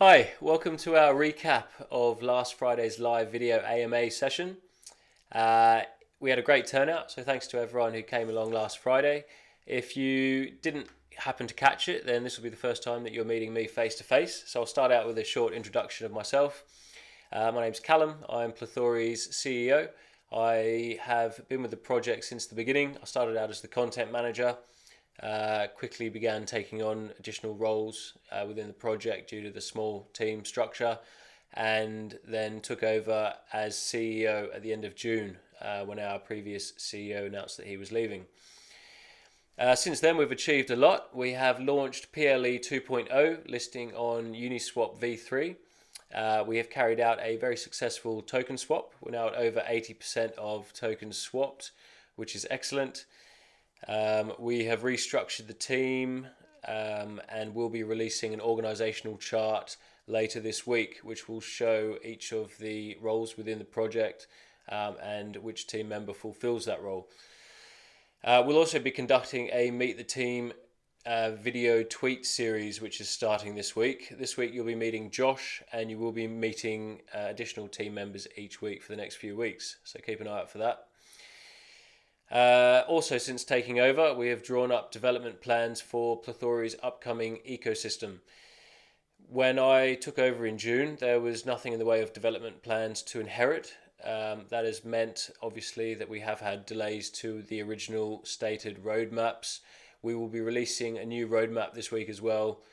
Hi, welcome to our recap of last Friday's live video AMA session. We had a great turnout, so thanks to everyone who came along last Friday. If you didn't happen to catch it, then this will be the first time that you're meeting me face to face. So I'll start out with a short introduction of myself. My name's Callum, I'm Plethory's CEO. I have been with the project since the beginning. I started out as the content manager. Quickly began taking on additional roles within the project due to the small team structure, and then took over as CEO at the end of June when our previous CEO announced that he was leaving. Since then, we've achieved a lot. We have launched PLE 2.0 listing on Uniswap v3. We have carried out a very successful token swap. We're now at over 80% of tokens swapped, which is excellent. We have restructured the team and we'll be releasing an organizational chart later this week, which will show each of the roles within the project and which team member fulfills that role. We'll also be conducting a Meet the Team video tweet series, which is starting this week. This week you'll be meeting Josh, and you will be meeting additional team members each week for the next few weeks. So keep an eye out for that. Also, since taking over, we have drawn up development plans for Plethory's upcoming ecosystem. When I took over in June, there was nothing in the way of development plans to inherit. That has meant, obviously, that we have had delays to the original stated roadmaps. We will be releasing a new roadmap this week as well,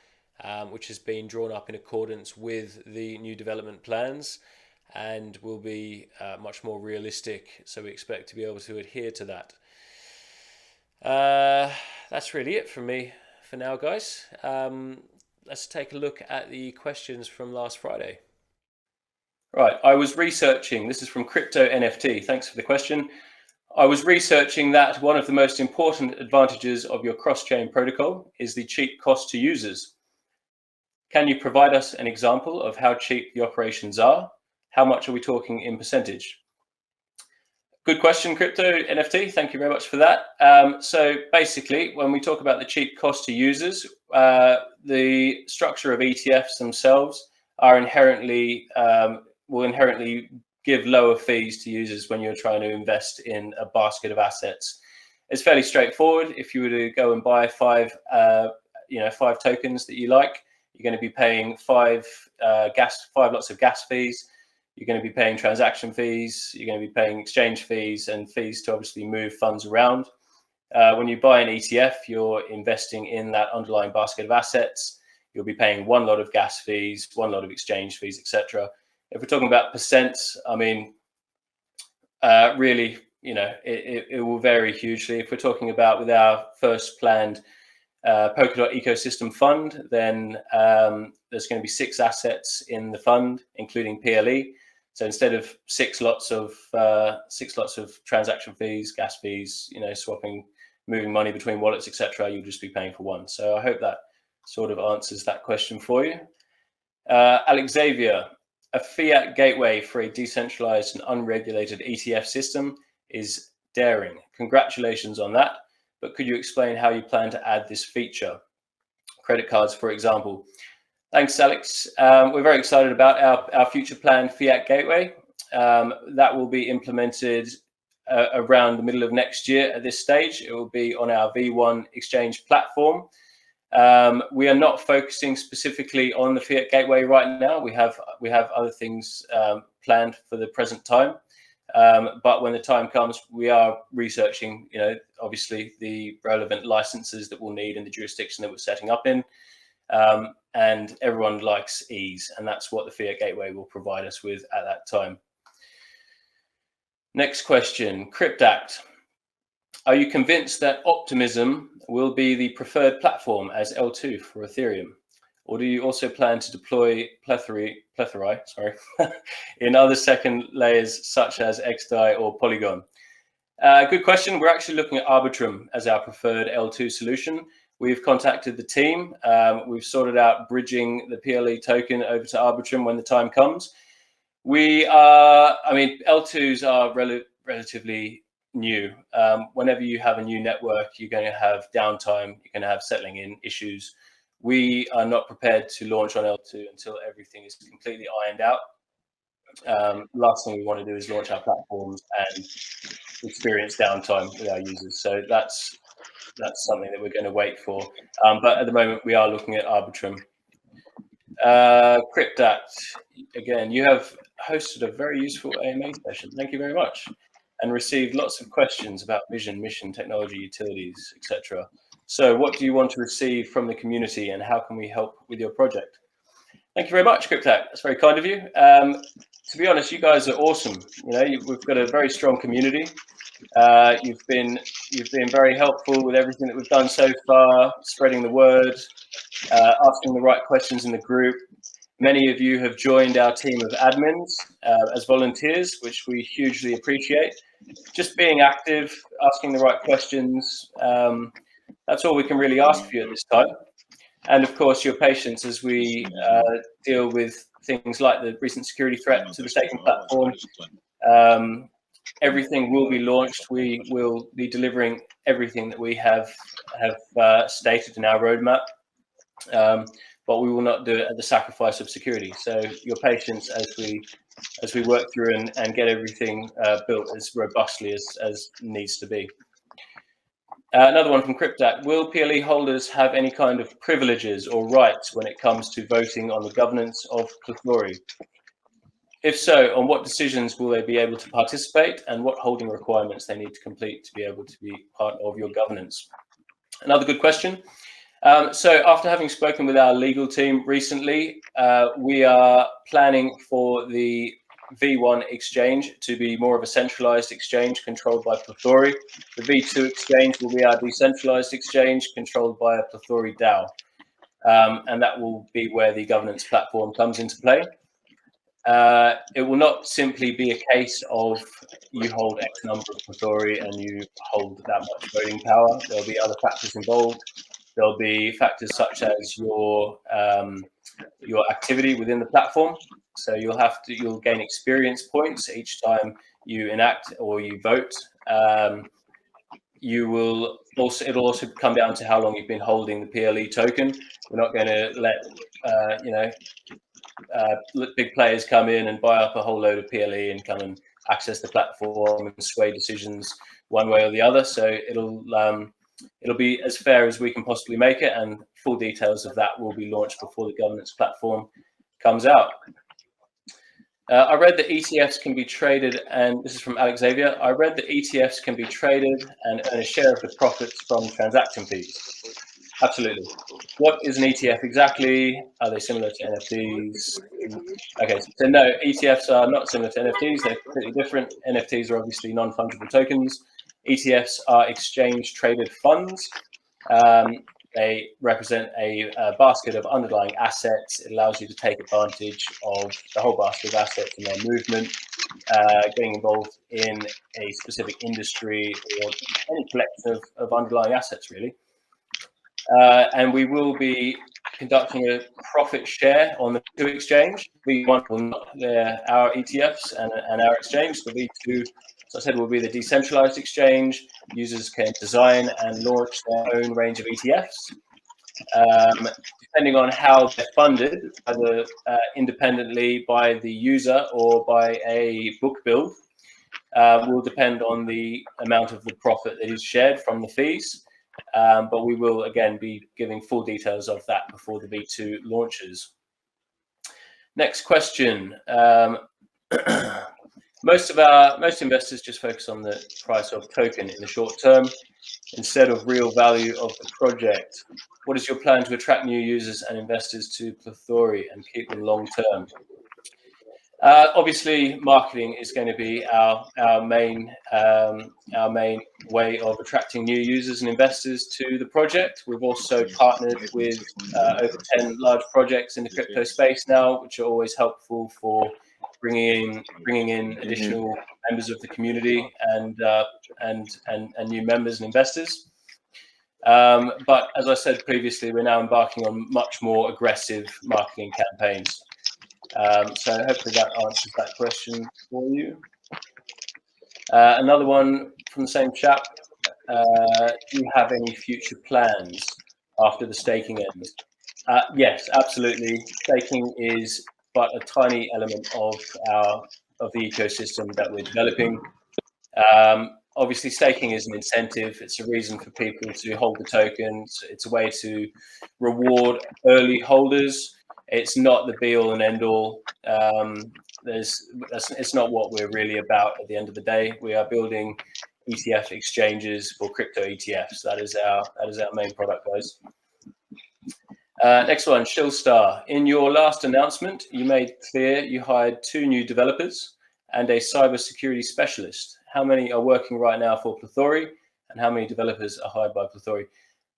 which has been drawn up in accordance with the new development plans, and will be much more realistic, so we expect to be able to adhere to that. That's really it from me for now, guys. Let's take a look at the questions from last Friday. Right, I was researching, this is from Crypto NFT, thanks for the question. I was researching that one of the most important advantages of your cross-chain protocol is the cheap cost to users. Can you provide us an example of how cheap the operations are? How much are we talking in percentage? Good question, Crypto NFT. Thank you very much for that. So basically, when we talk about the cheap cost to users, the structure of ETFs themselves are will inherently give lower fees to users when you're trying to invest in a basket of assets. It's fairly straightforward. If you were to go and buy five tokens that you like, you're going to be paying five lots of gas fees. You're going to be paying transaction fees, you're going to be paying exchange fees, and fees to obviously move funds around. When you buy an ETF, you're investing in that underlying basket of assets. You'll be paying one lot of gas fees, one lot of exchange fees, etc. If we're talking about percents, I mean, really, it will vary hugely. If we're talking about with our first planned Polkadot ecosystem fund, then there's going to be 6 assets in the fund, including PLE. So instead of six lots of transaction fees, gas fees, swapping, moving money between wallets, etc., you'll just be paying for one. So I hope that sort of answers that question for you. Alex Xavier, a fiat gateway for a decentralized and unregulated ETF system is daring. Congratulations on that. But could you explain how you plan to add this feature? Credit cards, for example. Thanks, Alex. We're very excited about our future planned fiat gateway. That will be implemented around the middle of next year at this stage. It will be on our V1 exchange platform. We are not focusing specifically on the fiat gateway right now. We have other things planned for the present time. But when the time comes, we are researching, obviously the relevant licenses that we'll need in the jurisdiction that we're setting up in. And everyone likes ease, and that's what the fiat gateway will provide us with at that time. Next question, Cryptact. Are you convinced that Optimism will be the preferred platform as L2 for Ethereum? Or do you also plan to deploy Plethory in other second layers such as XDAI or Polygon? Good question. We're actually looking at Arbitrum as our preferred L2 solution. We've contacted the team. We've sorted out bridging the PLE token over to Arbitrum when the time comes. L2s are relatively new. Whenever you have a new network, you're going to have downtime. You're going to have settling in issues. We are not prepared to launch on L2 until everything is completely ironed out. Last thing we want to do is launch our platforms and experience downtime with our users. So that's something that we're going to wait for. But at the moment, we are looking at Arbitrum. Cryptact, again, you have hosted a very useful AMA session. Thank you very much. And received lots of questions about vision, mission, technology, utilities, etc. So what do you want to receive from the community and how can we help with your project? Thank you very much, Cryptact. That's very kind of you. To be honest, you guys are awesome. We've got a very strong community. You've been very helpful with everything that we've done so far, spreading the word, asking the right questions in the group. Many of you have joined our team of admins as volunteers, which we hugely appreciate. Just being active, asking the right questions, that's all we can really ask of you at this time. And of course, your patience as we deal with things like the recent security threat to the staking platform. Everything will be launched. We will be delivering everything that we have stated in our roadmap, but we will not do it at the sacrifice of security. So your patience as we work through and get everything built as robustly as needs to be. Another one from Cryptact. Will PLE holders have any kind of privileges or rights when it comes to voting on the governance of Plethory? If so, on what decisions will they be able to participate and what holding requirements they need to complete to be able to be part of your governance? Another good question. So after having spoken with our legal team recently, we are planning for the V1 exchange to be more of a centralized exchange controlled by Plethori. The V2 exchange will be our decentralized exchange controlled by a Plethory DAO. And that will be where the governance platform comes into play. It will not simply be a case of you hold X number of Plethory and you hold that much voting power. There'll be other factors involved. There'll be factors such as your activity within the platform. So you'll gain experience points each time you enact or you vote. It'll also come down to how long you've been holding the PLE token. We're not going to let big players come in and buy up a whole load of PLE and come and access the platform and sway decisions one way or the other. So it'll be as fair as we can possibly make it, and full details of that will be launched before the governance platform comes out. I read that ETFs can be traded, and this is from Alex Xavier. I read that ETFs can be traded and earn a share of the profits from transaction fees. Absolutely. What is an ETF exactly? Are they similar to NFTs? Okay, so no, ETFs are not similar to NFTs. They're completely different. NFTs are obviously non-fungible tokens. ETFs are exchange-traded funds. They represent a basket of underlying assets. It allows you to take advantage of the whole basket of assets and their movement, getting involved in a specific industry or any collection of underlying assets, really. And we will be conducting a profit share on the V2 exchange. V1 will not our ETFs and our exchange. The V2, as I said, will be the decentralized exchange. Users can design and launch their own range of ETFs. Depending on how they're funded, either independently by the user or by a book build, will depend on the amount of the profit that is shared from the fees. But we will again be giving full details of that before the V2 launches. Next question. Most investors just focus on the price of token in the short term instead of real value of the project. What is your plan to attract new users and investors to Plethory and keep them long term? Obviously, marketing is going to be our main way of attracting new users and investors to the project. We've also partnered with over 10 large projects in the crypto space now, which are always helpful for bringing in additional members of the community and new members and investors. But as I said previously, we're now embarking on much more aggressive marketing campaigns. So hopefully that answers that question for you. Another one from the same chap. Do you have any future plans after the staking ends? Yes, absolutely. Staking is but a tiny element of the ecosystem that we're developing. Obviously, staking is an incentive. It's a reason for people to hold the tokens. It's a way to reward early holders. It's not the be all and end all. It's not what we're really about at the end of the day. We are building ETF exchanges for crypto ETFs. That is our main product, guys. Next one, Shillstar. In your last announcement, you made clear you hired 2 new developers and a cybersecurity specialist. How many are working right now for Plethori, and how many developers are hired by Plethori?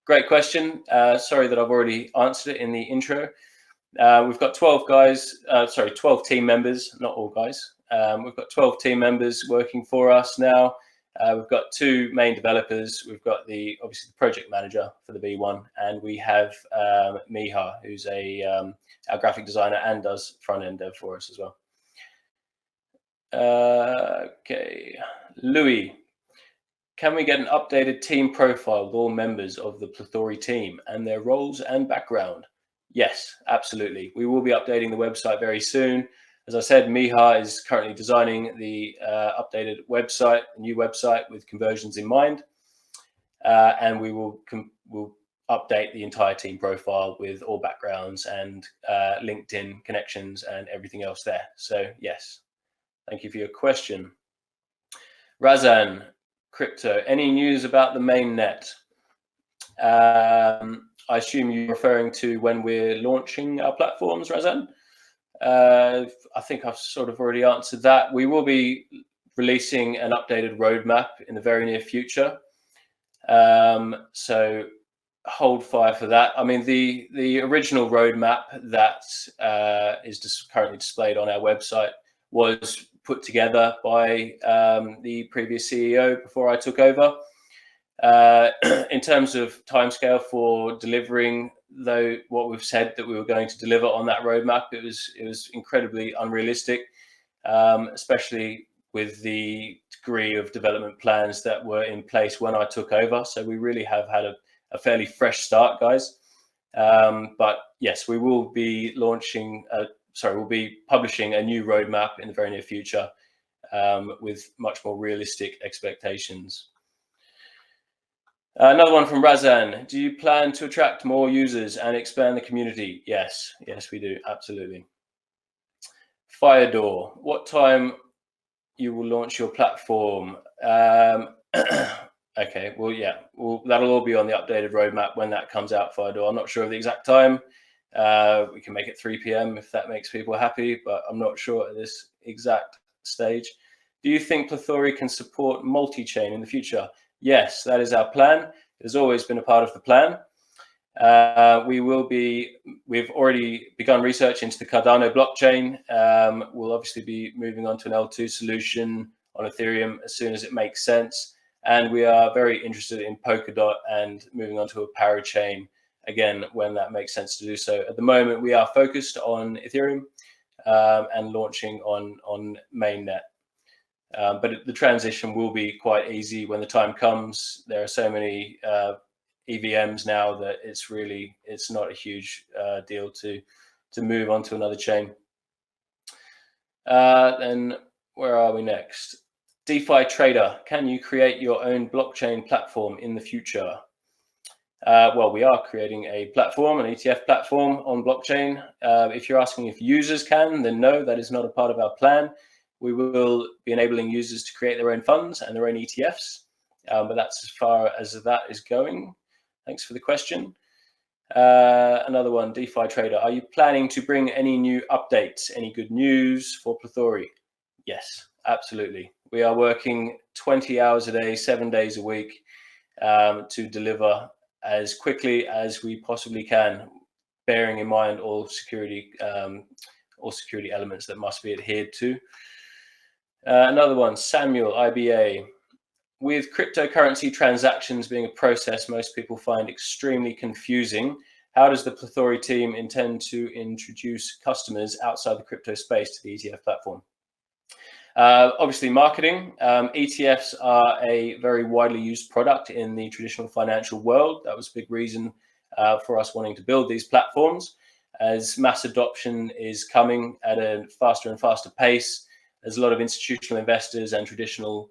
Great question. Sorry that I've already answered it in the intro. We've got 12 guys, 12 team members, not all guys. We've got 12 team members working for us now. We've got 2 main developers. We've got obviously the project manager for the V1, and we have Miha, who's our graphic designer and does front end dev for us as well. Okay, Louis, can we get an updated team profile with all members of the Plethori team and their roles and background? Yes, absolutely. We will be updating the website very soon. As I said, Miha is currently designing the updated website, a new website with conversions in mind. And we'll update the entire team profile with all backgrounds and LinkedIn connections and everything else there. So yes, thank you for your question. Razan, crypto, any news about the main net? I assume you're referring to when we're launching our platforms, Razan? I think I've sort of already answered that. We will be releasing an updated roadmap in the very near future. So hold fire for that. I mean, the original roadmap that is just currently displayed on our website was put together by the previous CEO before I took over. In terms of timescale for delivering, though, what we've said that we were going to deliver on that roadmap, it was incredibly unrealistic, especially with the degree of development plans that were in place when I took over. So we really have had a fairly fresh start, guys. But yes, we will be launching. We'll be publishing a new roadmap in the very near future with much more realistic expectations. Another one from Razan. Do you plan to attract more users and expand the community? Yes, we do. Absolutely. Firedoor, what time you will launch your platform? Okay, well, yeah, that'll all be on the updated roadmap when that comes out, Firedoor. I'm not sure of the exact time. We can make it 3 p.m. if that makes people happy, but I'm not sure at this exact stage. Do you think Plethori can support multi-chain in the future? Yes, that is our plan. It has always been a part of the plan. We've already begun research into the Cardano blockchain. We'll obviously be moving on to an L2 solution on Ethereum as soon as it makes sense. And we are very interested in Polkadot and moving on to a parachain again when that makes sense to do so. At the moment, we are focused on Ethereum and launching on mainnet. But the transition will be quite easy when the time comes. There are so many EVMs now that it's not a huge deal to move on to another chain. Then where are we next? DeFi trader, can you create your own blockchain platform in the future? Well, we are creating a platform, an ETF platform on blockchain. If you're asking if users can, then no, that is not a part of our plan. We will be enabling users to create their own funds and their own ETFs, but that's as far as that is going. Thanks for the question. Another one, DeFi trader. Are you planning to bring any new updates, any good news for Plethori? Yes, absolutely. We are working 20 hours a day, 7 days a week to deliver as quickly as we possibly can, bearing in mind all security elements that must be adhered to. Another one, Samuel, IBA. With cryptocurrency transactions being a process most people find extremely confusing, how does the Plethori team intend to introduce customers outside the crypto space to the ETF platform? Obviously, marketing. ETFs are a very widely used product in the traditional financial world. That was a big reason for us wanting to build these platforms, as mass adoption is coming at a faster and faster pace. There's a lot of institutional investors and traditional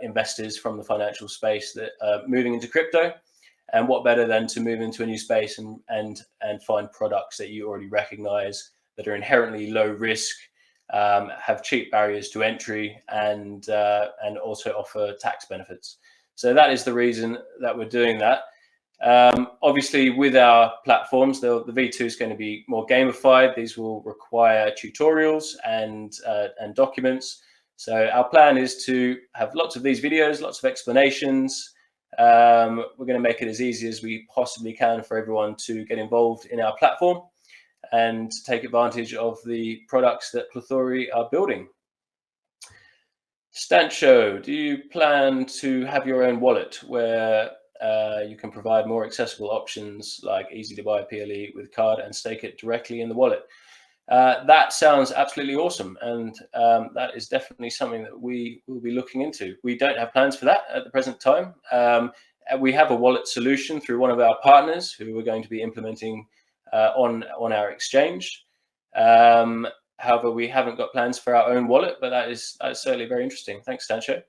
investors from the financial space that are moving into crypto. And what better than to move into a new space and find products that you already recognize, that are inherently low risk, have cheap barriers to entry, and also offer tax benefits. So that is the reason that we're doing that. Obviously, with our platforms, the V2 is going to be more gamified. These will require tutorials and documents. So our plan is to have lots of these videos, lots of explanations. We're going to make it as easy as we possibly can for everyone to get involved in our platform and take advantage of the products that Plethori are building. Stancho, do you plan to have your own wallet where you can provide more accessible options like easy to buy PLE with card and stake it directly in the wallet? That sounds absolutely awesome, and that is definitely something that we will be looking into. We don't have plans for that at the present time. We have a wallet solution through one of our partners who we're going to be implementing on our exchange. However, we haven't got plans for our own wallet, but that is certainly very interesting. Thanks, Stancho.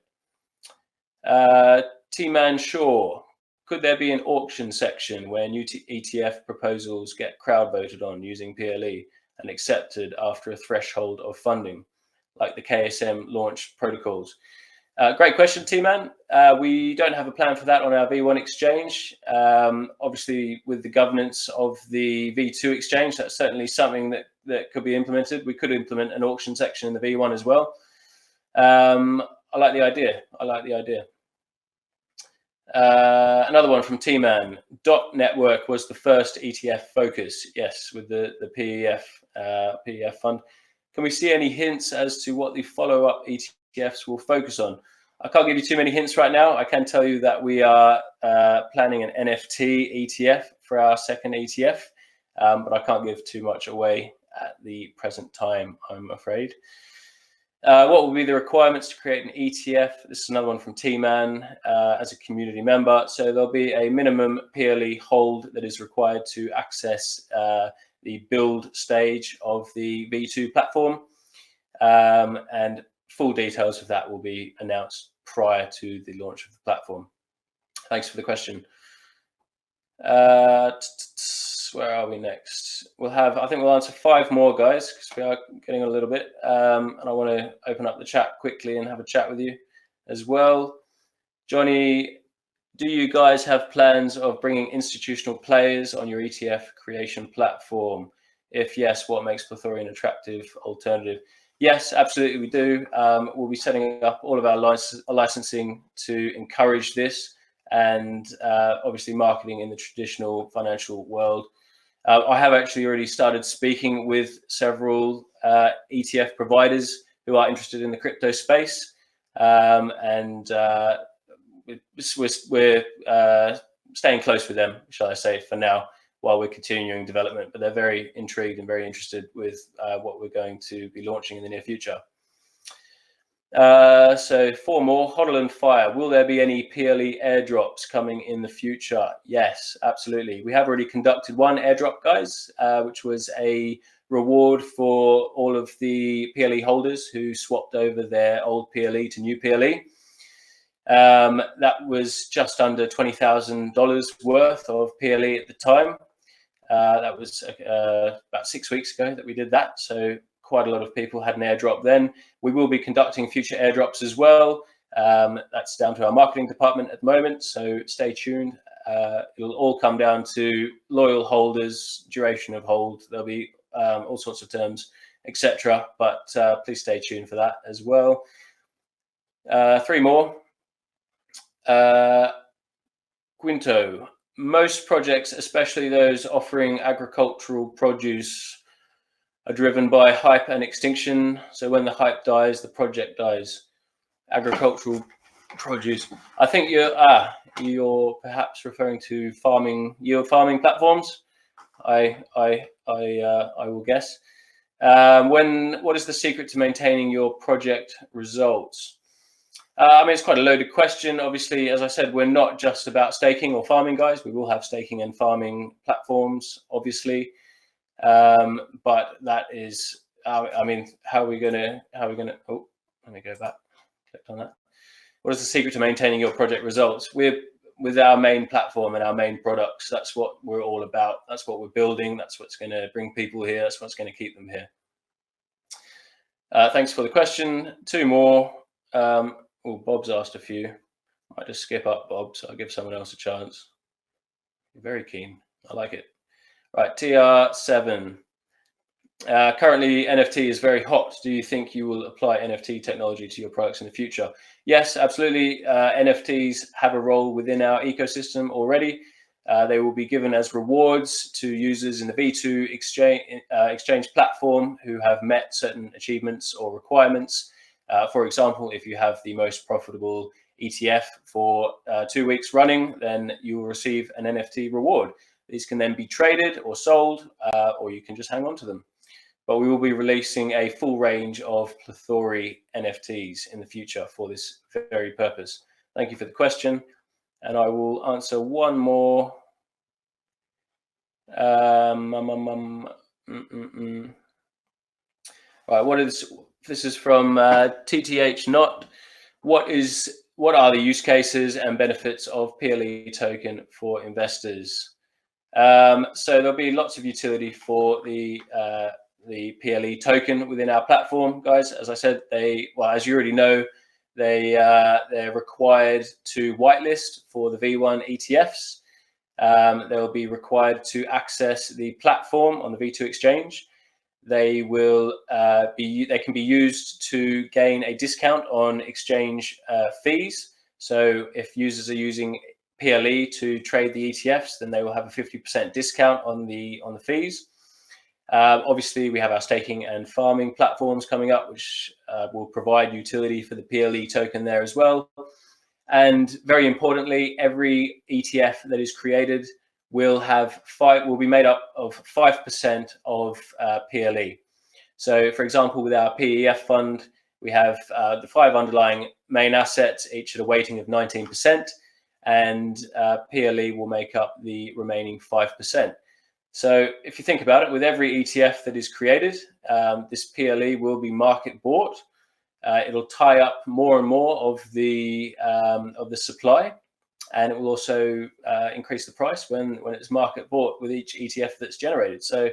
T-Man Shaw, could there be an auction section where new ETF proposals get crowd voted on using PLE and accepted after a threshold of funding, like the KSM launch protocols? Great question, T-Man. We don't have a plan for that on our V1 exchange. Obviously, with the governance of the V2 exchange, that's certainly something that could be implemented. We could implement an auction section in the V1 as well. I like the idea. Another one from T-Man. Dot Network was the first ETF focus. Yes, with the PEF fund. Can we see any hints as to what the follow-up ETFs will focus on? I can't give you too many hints right now. I can tell you that we are planning an NFT ETF for our second ETF, but I can't give too much away at the present time, I'm afraid. What will be the requirements to create an ETF? This is another one from T-Man as a community member. So there'll be a minimum PLE hold that is required to access the build stage of the V2 platform. And full details of that will be announced prior to the launch of the platform. Thanks for the question. Where are we next? I think we'll answer 5 more, guys, because we are getting a little bit. And I want to open up the chat quickly and have a chat with you as well. Johnny, do you guys have plans of bringing institutional players on your ETF creation platform? If yes, what makes Plethori an attractive alternative? Yes, absolutely, we do. We'll be setting up all of our licensing to encourage this, and obviously marketing in the traditional financial world. I have actually already started speaking with several ETF providers who are interested in the crypto space, and we're staying close with them, shall I say, for now, while we're continuing development. But they're very intrigued and very interested with what we're going to be launching in the near future. So 4 more. Hodl and Fire. Will there be any PLE airdrops coming in the future? Yes, absolutely. We have already conducted one airdrop, guys, which was a reward for all of the PLE holders who swapped over their old PLE to new PLE. That was just under $20,000 worth of PLE at the time. That was about 6 weeks ago that we did that. So quite a lot of people had an airdrop then. We will be conducting future airdrops as well. That's down to our marketing department at the moment, so stay tuned. It'll all come down to loyal holders, duration of hold. There'll be all sorts of terms, etc. But please stay tuned for that as well. 3 more. Quinto. Most projects, especially those offering agricultural produce, are driven by hype and extinction. So when the hype dies, the project dies. Agricultural produce. I think you're perhaps referring to yield farming platforms. I will guess. What is the secret to maintaining your project results? I mean, it's quite a loaded question. Obviously, as I said, we're not just about staking or farming, guys. We will have staking and farming platforms, obviously. But that is, I mean, how are we gonna? Oh, let me go back. Clicked on that. What is the secret to maintaining your project results? We're with our main platform and our main products. That's what we're all about. That's what we're building. That's what's going to bring people here. That's what's going to keep them here. Thanks for the question. Two more. Oh, Bob's asked a few. I might just skip up Bob, so I'll give someone else a chance. You're very keen. I like it. Right, TR7. Currently, NFT is very hot. Do you think you will apply NFT technology to your products in the future? Yes, absolutely. NFTs have a role within our ecosystem already. They will be given as rewards to users in the V2 exchange platform who have met certain achievements or requirements. For example, if you have the most profitable ETF for 2 weeks running, then you will receive an NFT reward. These can then be traded or sold, or you can just hang on to them. But we will be releasing a full range of Plethori NFTs in the future for this very purpose. Thank you for the question. And I will answer one more. Right, this is from TTH Not. What are the use cases and benefits of PLE token for investors? So there'll be lots of utility for the PLE token within our platform, guys. As I said, as you already know, they're required to whitelist for the V1 ETFs. They'll be required to access the platform on the V2 exchange. They can be used to gain a discount on exchange fees. So if users are using PLE to trade the ETFs, then they will have a 50% discount on the fees. Obviously, we have our staking and farming platforms coming up, which will provide utility for the PLE token there as well. And very importantly, every ETF that is created will be made up of 5% of PLE. So, for example, with our PEF fund, we have the 5 underlying main assets, each at a weighting of 19%, and PLE will make up the remaining 5%. So if you think about it, with every ETF that is created, this PLE will be market bought. It'll tie up more and more of the supply, and it will also increase the price when it's market bought with each ETF that's generated. So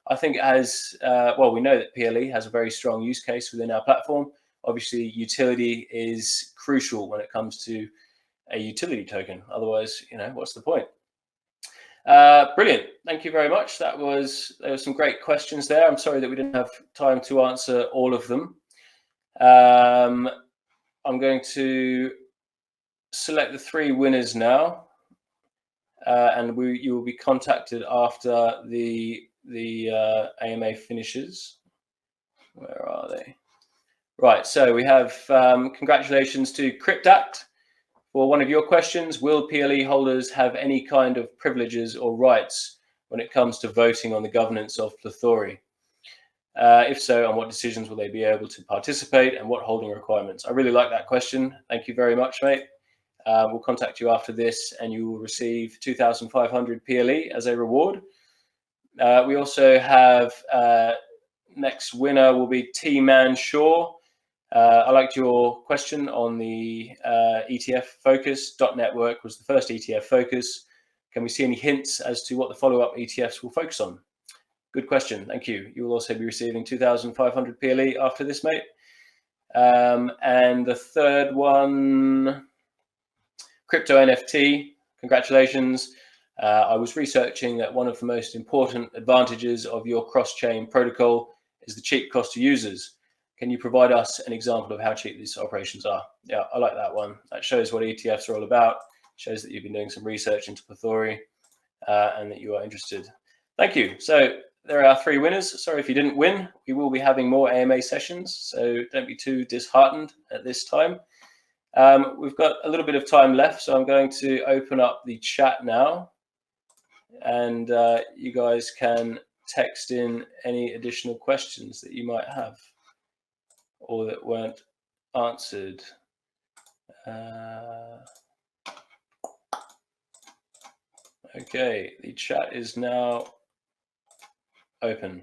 I think it has, we know that PLE has a very strong use case within our platform. Obviously, utility is crucial when it comes to a utility token. Otherwise, what's the point? Brilliant. Thank you very much. There were some great questions there. I'm sorry that we didn't have time to answer all of them. I'm going to select the 3 winners now, and you will be contacted after the AMA finishes. Where are they? Right. So we have congratulations to Cryptact. For one of your questions, will PLE holders have any kind of privileges or rights when it comes to voting on the governance of Plethori? If so, on what decisions will they be able to participate and what holding requirements? I really like that question. Thank you very much, mate. We'll contact you after this and you will receive 2,500 PLE as a reward. We also have next winner will be T-Man Shaw. I liked your question on the ETF focus. .network was the first ETF focus. Can we see any hints as to what the follow-up ETFs will focus on? Good question. Thank you. You will also be receiving 2,500 PLE after this, mate. And the third one, Crypto NFT. Congratulations. I was researching that one of the most important advantages of your cross-chain protocol is the cheap cost to users. Can you provide us an example of how cheap these operations are? Yeah, I like that one. That shows what ETFs are all about. Shows that you've been doing some research into Plethori and that you are interested. Thank you. So there are 3 winners. Sorry if you didn't win. We will be having more AMA sessions, so don't be too disheartened at this time. We've got a little bit of time left, so I'm going to open up the chat now, and you guys can text in any additional questions that you might have or that weren't answered. Okay, the chat is now open.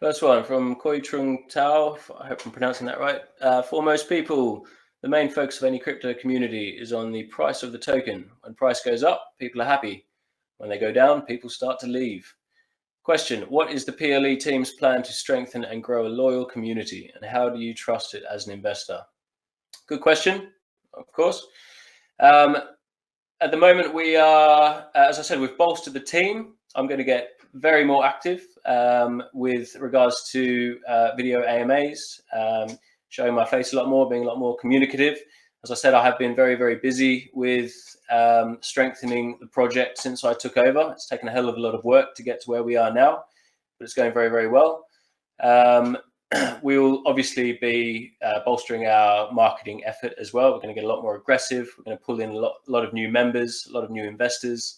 First one from Koi Trung Tao. I hope I'm pronouncing that right. For most people, the main focus of any crypto community is on the price of the token. When price goes up, people are happy. When they go down, people start to leave. Question: what is the PLE team's plan to strengthen and grow a loyal community, and how do you trust it as an investor? Good question, of course. At the moment, we are, as I said, we've bolstered the team. I'm going to get very more active with regards to video AMAs, showing my face a lot more, being a lot more communicative. As I said, I have been very, very busy with strengthening the project since I took over. It's taken a hell of a lot of work to get to where we are now, but it's going very, very well. We will obviously be bolstering our marketing effort as well. We're going to get a lot more aggressive. We're going to pull in a lot of new members, a lot of new investors.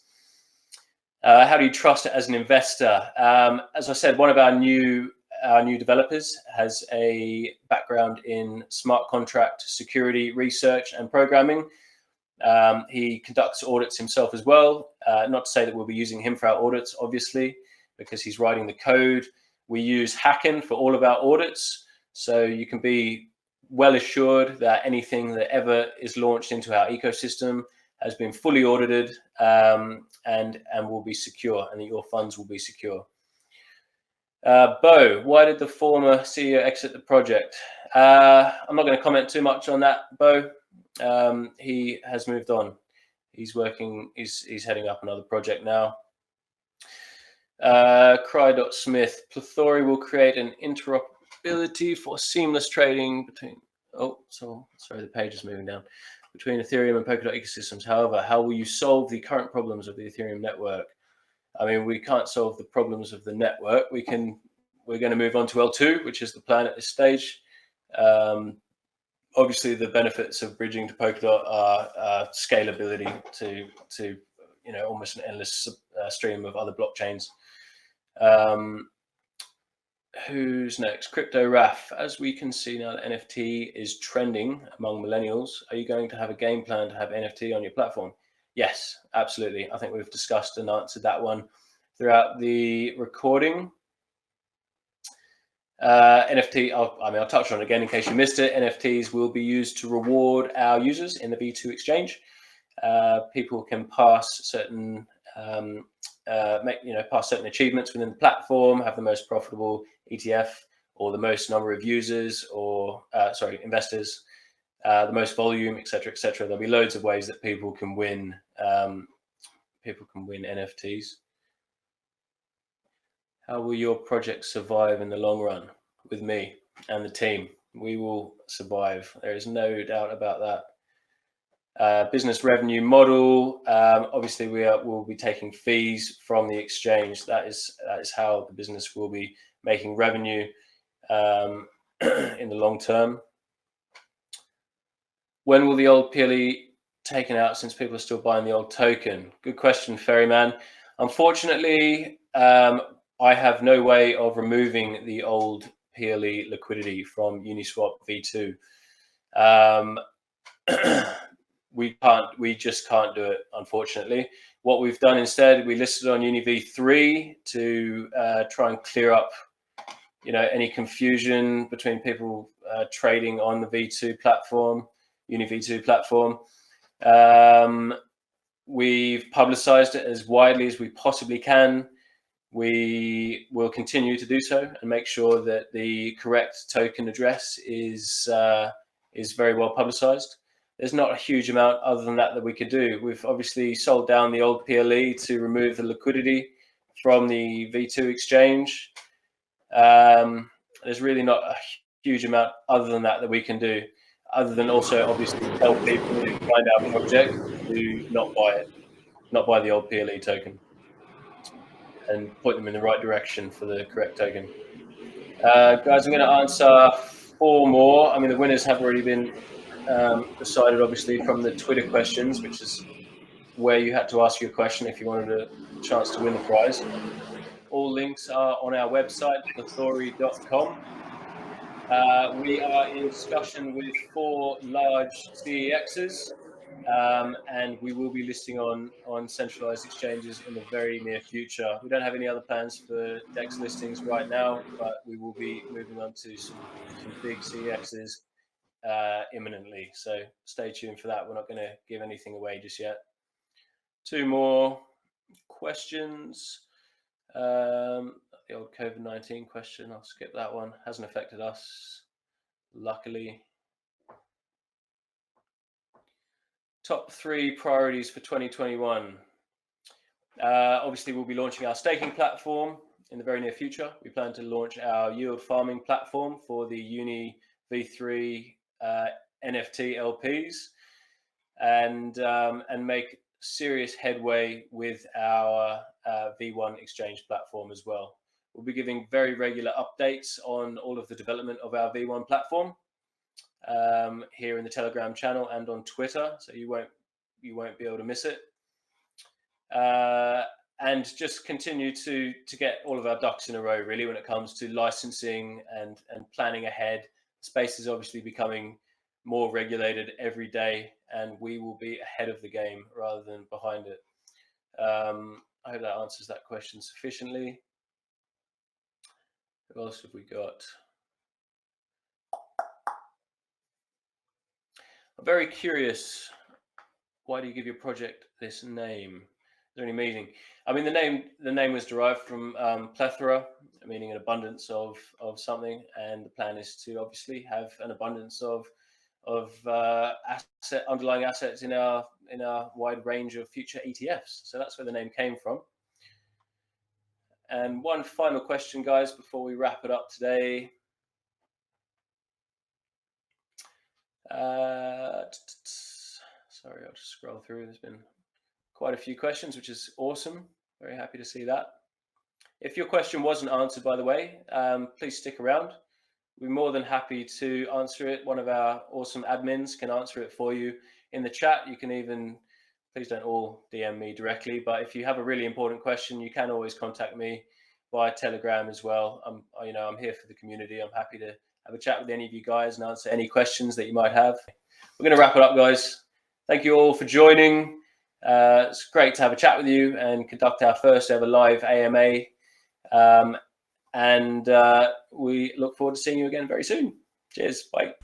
How do you trust it as an investor? As I said, one of our new developers has a background in smart contract security research and programming. He conducts audits himself as well. Not to say that we'll be using him for our audits, obviously, because he's writing the code. We use Hacken for all of our audits, so you can be well assured that anything that ever is launched into our ecosystem has been fully audited and will be secure, and that your funds will be secure. Bo, why did the former CEO exit the project? I'm not going to comment too much on that, Bo. He has moved on. He's working. He's heading up another project now. Cry.Smith, Plethori will create an interoperability for seamless trading between, sorry, the page is moving down, between Ethereum and Polkadot ecosystems. However, how will you solve the current problems of the Ethereum network? I mean, we can't solve the problems of the network. We're going to move on to L2, which is the plan at this stage. Obviously, the benefits of bridging to Polkadot are scalability to almost an endless stream of other blockchains. Who's next? Crypto Raf. As we can see now, that NFT is trending among millennials. Are you going to have a game plan to have NFT on your platform? Yes, absolutely. I think we've discussed and answered that one throughout the recording. NFT, I'll touch on it again in case you missed it. NFTs will be used to reward our users in the V2 exchange. People can pass certain pass certain achievements within the platform, have the most profitable ETF or the most number of users or investors, the most volume, etc., etc. There'll be loads of ways that people can win NFTs. How will your project survive in the long run? With me and the team, we will survive. There is no doubt about that. Business revenue model. Obviously, we'll be taking fees from the exchange. That is how the business will be making revenue in the long term. When will the old PLE taken out, since people are still buying the old token? Good question, Ferryman. Unfortunately, I have no way of removing the old PLE liquidity from Uniswap V2. We just can't do it, unfortunately. What we've done instead, we listed on UniV3 to try and clear up, any confusion between people trading on the V2 platform, UniV2 platform. We've publicized it as widely as we possibly can. We will continue to do so and make sure that the correct token address is very well publicized. There's not a huge amount other than that we could do. We've obviously sold down the old PLE to remove the liquidity from the V2 exchange. There's really not a huge amount other than that we can do, other than also obviously tell people who find our project to not buy it, not buy the old PLE token. and point them in the right direction for the correct token. Guys, I'm going to answer 4 more. I mean, the winners have already been decided, obviously, from the Twitter questions, which is where you had to ask your question if you wanted a chance to win the prize. All links are on our website, Plethori.com. We are in discussion with 4 large CEXs, and we will be listing on centralized exchanges in the very near future. We don't have any other plans for DEX listings right now, but we will be moving on to some big CEXs imminently. So stay tuned for that. We're not going to give anything away just yet. 2 more questions. The old COVID-19 question, I'll skip that one. Hasn't affected us, luckily. Top 3 priorities for 2021. Obviously, we'll be launching our staking platform in the very near future. We plan to launch our yield farming platform for the Uni V3 NFT LPs, and make serious headway with our V1 exchange platform as well. We'll be giving very regular updates on all of the development of our V1 platform here in the Telegram channel and on Twitter, so you won't be able to miss it. And just continue to get all of our ducks in a row, really, when it comes to licensing and planning ahead. The space is obviously becoming more regulated every day, and we will be ahead of the game rather than behind it. I hope that answers that question sufficiently. What else have we got? I'm very curious. Why do you give your project this name? Is there any meaning? I mean, the name was derived from plethora, meaning an abundance of something, and the plan is to obviously have an abundance of underlying assets in our wide range of future ETFs. So that's where the name came from. And one final question, guys, before we wrap it up today. Sorry, I'll just scroll through. There's been quite a few questions, which is awesome. Very happy to see that. If your question wasn't answered, by the way, please stick around. We're more than happy to answer it. One of our awesome admins can answer it for you in the chat. You can even, please don't all DM me directly, but if you have a really important question, you can always contact me via Telegram as well. I'm here for the community. I'm happy to have a chat with any of you guys and answer any questions that you might have. We're going to wrap it up, guys. Thank you all for joining. It's great to have a chat with you and conduct our first ever live AMA. And we look forward to seeing you again very soon. Cheers. Bye.